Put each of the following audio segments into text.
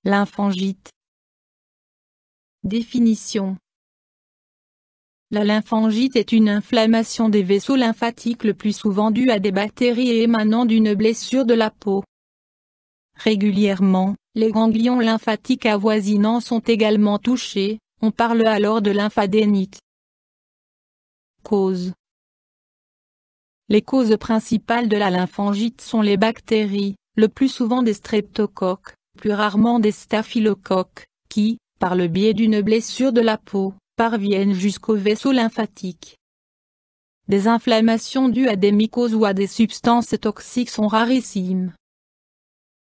Lymphangite. Définition. La lymphangite est une inflammation des vaisseaux lymphatiques le plus souvent due à des bactéries et émanant d'une blessure de la peau. Régulièrement, les ganglions lymphatiques avoisinants sont également touchés, on parle alors de lymphadénite. Cause. Les causes principales de la lymphangite sont les bactéries, le plus souvent des streptocoques, plus rarement des staphylocoques, qui, par le biais d'une blessure de la peau, parviennent jusqu'aux vaisseaux lymphatiques. Des inflammations dues à des mycoses ou à des substances toxiques sont rarissimes.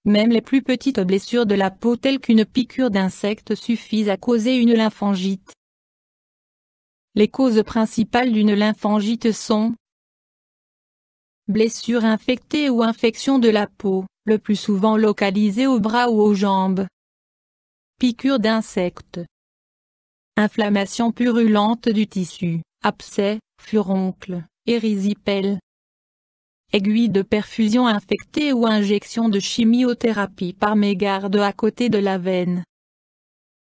Même les plus petites blessures de la peau telles qu'une piqûre d'insecte suffisent à causer une lymphangite. Les causes principales d'une lymphangite sont blessures infectées ou infection de la peau, le plus souvent localisées aux bras ou aux jambes. Piqûre d'insectes. Inflammation purulente du tissu, abcès, furoncle, érysipèle. Aiguille de perfusion infectée ou injection de chimiothérapie par mégarde à côté de la veine.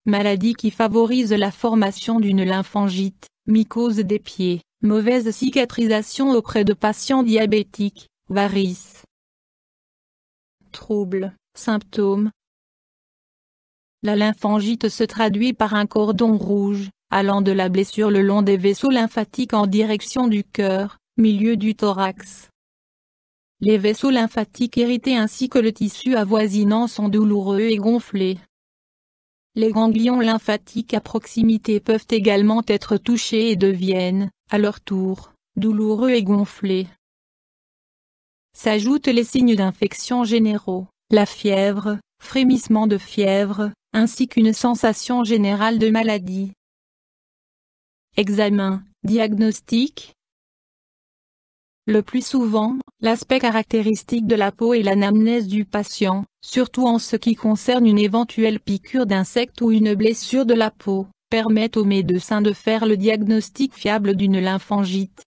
Maladie qui favorise la formation d'une lymphangite, mycose des pieds, mauvaise cicatrisation auprès de patients diabétiques, varices. Troubles, symptômes. La lymphangite se traduit par un cordon rouge, allant de la blessure le long des vaisseaux lymphatiques en direction du cœur, milieu du thorax. Les vaisseaux lymphatiques irrités ainsi que le tissu avoisinant sont douloureux et gonflés. Les ganglions lymphatiques à proximité peuvent également être touchés et deviennent, à leur tour, douloureux et gonflés. S'ajoutent les signes d'infection généraux, la fièvre, frémissement de fièvre, ainsi qu'une sensation générale de maladie. Examen, diagnostic. Le plus souvent, l'aspect caractéristique de la peau et l'anamnèse du patient, surtout en ce qui concerne une éventuelle piqûre d'insecte ou une blessure de la peau, permettent au médecin de faire le diagnostic fiable d'une lymphangite.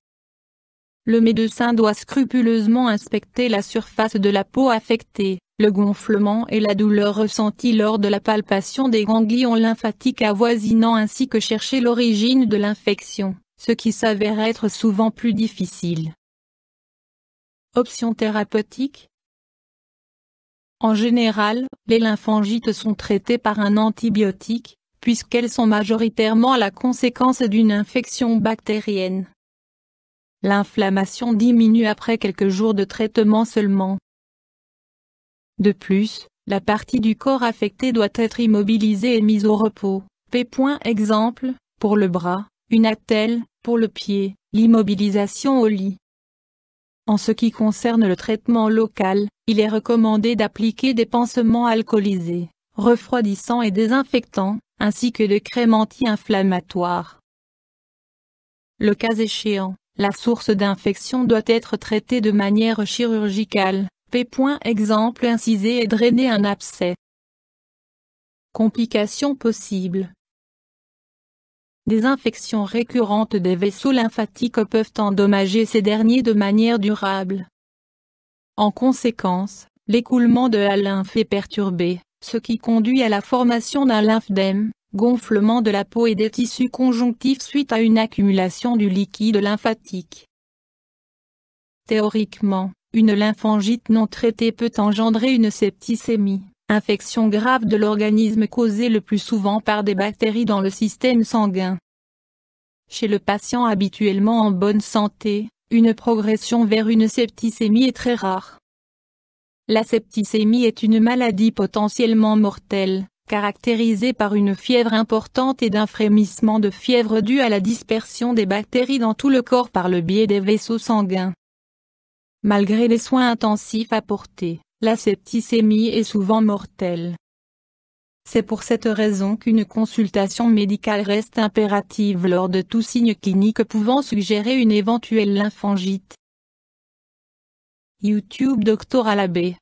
Le médecin doit scrupuleusement inspecter la surface de la peau affectée, le gonflement et la douleur ressentie lors de la palpation des ganglions lymphatiques avoisinants ainsi que chercher l'origine de l'infection, ce qui s'avère être souvent plus difficile. Options thérapeutiques. En général, les lymphangites sont traitées par un antibiotique, puisqu'elles sont majoritairement la conséquence d'une infection bactérienne. L'inflammation diminue après quelques jours de traitement seulement. De plus, la partie du corps affectée doit être immobilisée et mise au repos. Exemple, pour le bras, une attelle, pour le pied, l'immobilisation au lit. En ce qui concerne le traitement local, il est recommandé d'appliquer des pansements alcoolisés, refroidissants et désinfectants, ainsi que de crèmes anti-inflammatoires. Le cas échéant, la source d'infection doit être traitée de manière chirurgicale. Exemple, inciser et drainer un abcès. Complications possibles. Des infections récurrentes des vaisseaux lymphatiques peuvent endommager ces derniers de manière durable. En conséquence, l'écoulement de la lymphe est perturbé, ce qui conduit à la formation d'un lymphœdème, gonflement de la peau et des tissus conjonctifs suite à une accumulation du liquide lymphatique. Théoriquement, une lymphangite non traitée peut engendrer une septicémie, infection grave de l'organisme causée le plus souvent par des bactéries dans le système sanguin. Chez le patient habituellement en bonne santé, une progression vers une septicémie est très rare. La septicémie est une maladie potentiellement mortelle, caractérisée par une fièvre importante et d'un frémissement de fièvre dû à la dispersion des bactéries dans tout le corps par le biais des vaisseaux sanguins. Malgré les soins intensifs apportés, la septicémie est souvent mortelle. C'est pour cette raison qu'une consultation médicale reste impérative lors de tout signe clinique pouvant suggérer une éventuelle lymphangite. YouTube Dr Alabé